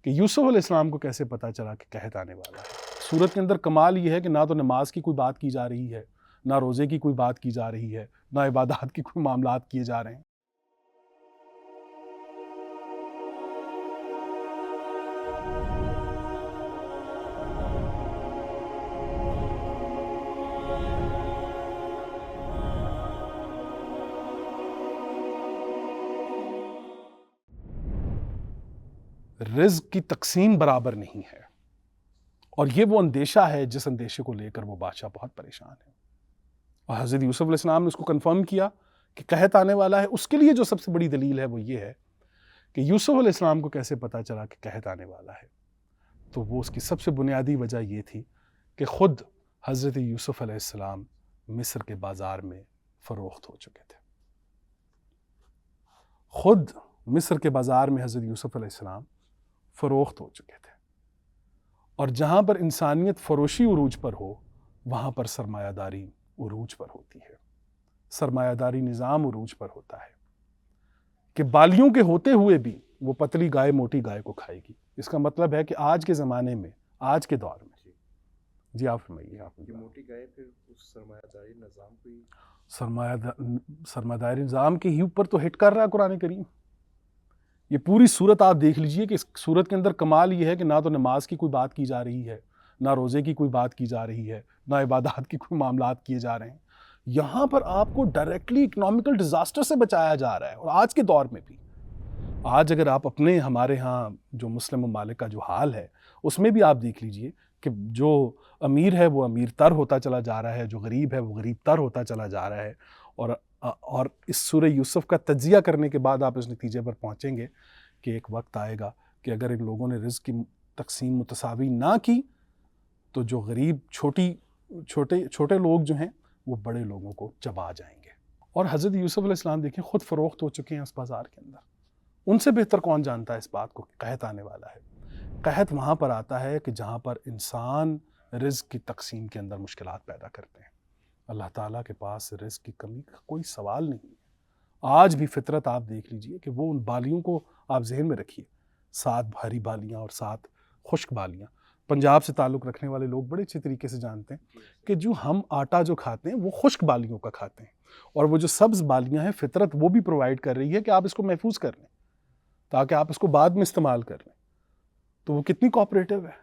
کہ یوسف علیہ السلام کو کیسے پتہ چلا کہ قحط آنے والا ہے۔ سورت کے اندر کمال یہ ہے کہ نہ تو نماز کی کوئی بات کی جا رہی ہے، نہ روزے کی کوئی بات کی جا رہی ہے، نہ عبادات کی کوئی معاملات کیے جا رہے ہیں۔ رزق کی تقسیم برابر نہیں ہے، اور یہ وہ اندیشہ ہے جس اندیشے کو لے کر وہ بادشاہ بہت پریشان ہے۔ اور حضرت یوسف علیہ السلام نے اس کو کنفرم کیا کہ قحط آنے والا ہے۔ اس کے لیے جو سب سے بڑی دلیل ہے وہ یہ ہے کہ یوسف علیہ السلام کو کیسے پتہ چلا کہ قحط آنے والا ہے، تو وہ اس کی سب سے بنیادی وجہ یہ تھی کہ خود حضرت یوسف علیہ السلام مصر کے بازار میں فروخت ہو چکے تھے۔ خود مصر کے بازار میں حضرت یوسف علیہ السلام فروخت ہو چکے تھے، اور جہاں پر انسانیت فروشی عروج پر ہو وہاں پر سرمایہ داری عروج پر ہوتی ہے، سرمایہ داری نظام عروج پر ہوتا ہے کہ بالیوں کے ہوتے ہوئے بھی وہ پتلی گائے موٹی گائے کو کھائے گی۔ اس کا مطلب ہے کہ آج کے زمانے میں، آج کے دور میں، جی آپ فرمائیے۔ آپ یہ موٹی گائے پھر اس سرمایہ داری نظام کو ہی سرمایہ داری نظام کے ہی اوپر تو ہٹ کر رہا ہے قرآن کریم۔ یہ پوری صورت آپ دیکھ لیجئے کہ اس صورت کے اندر کمال یہ ہے کہ نہ تو نماز کی کوئی بات کی جا رہی ہے، نہ روزے کی کوئی بات کی جا رہی ہے، نہ عبادات کی کوئی معاملات کیے جا رہے ہیں۔ یہاں پر آپ کو ڈائریکٹلی اکنامیکل ڈیزاسٹر سے بچایا جا رہا ہے، اور آج کے دور میں بھی۔ آج اگر آپ ہمارے ہاں جو مسلم ممالک کا جو حال ہے اس میں بھی آپ دیکھ لیجئے کہ جو امیر ہے وہ امیر تر ہوتا چلا جا رہا ہے، جو غریب ہے وہ غریب تر ہوتا چلا جا رہا ہے، اور اس سورہ یوسف کا تجزیہ کرنے کے بعد آپ اس نتیجے پر پہنچیں گے کہ ایک وقت آئے گا کہ اگر ان لوگوں نے رزق کی تقسیم متساوی نہ کی تو جو غریب چھوٹے لوگ جو ہیں وہ بڑے لوگوں کو چبا جائیں گے۔ اور حضرت یوسف علیہ السلام دیکھیں خود فروخت ہو چکے ہیں اس بازار کے اندر۔ ان سے بہتر کون جانتا ہے اس بات کو کہ قحط آنے والا ہے۔ قحط وہاں پر آتا ہے کہ جہاں پر انسان رزق کی تقسیم کے اندر مشکلات پیدا کرتے ہیں۔ اللہ تعالیٰ کے پاس رزق کی کمی کا کوئی سوال نہیں ہے۔ آج بھی فطرت آپ دیکھ لیجئے کہ وہ ان بالیوں کو آپ ذہن میں رکھیے، 7 بھاری بالیاں اور 7 خشک بالیاں۔ پنجاب سے تعلق رکھنے والے لوگ بڑے اچھے طریقے سے جانتے ہیں کہ جو ہم آٹا جو کھاتے ہیں وہ خشک بالیوں کا کھاتے ہیں، اور وہ جو سبز بالیاں ہیں فطرت وہ بھی پرووائڈ کر رہی ہے کہ آپ اس کو محفوظ کر لیں تاکہ آپ اس کو بعد میں استعمال کر لیں۔ تو وہ کتنی کوآپریٹو ہے۔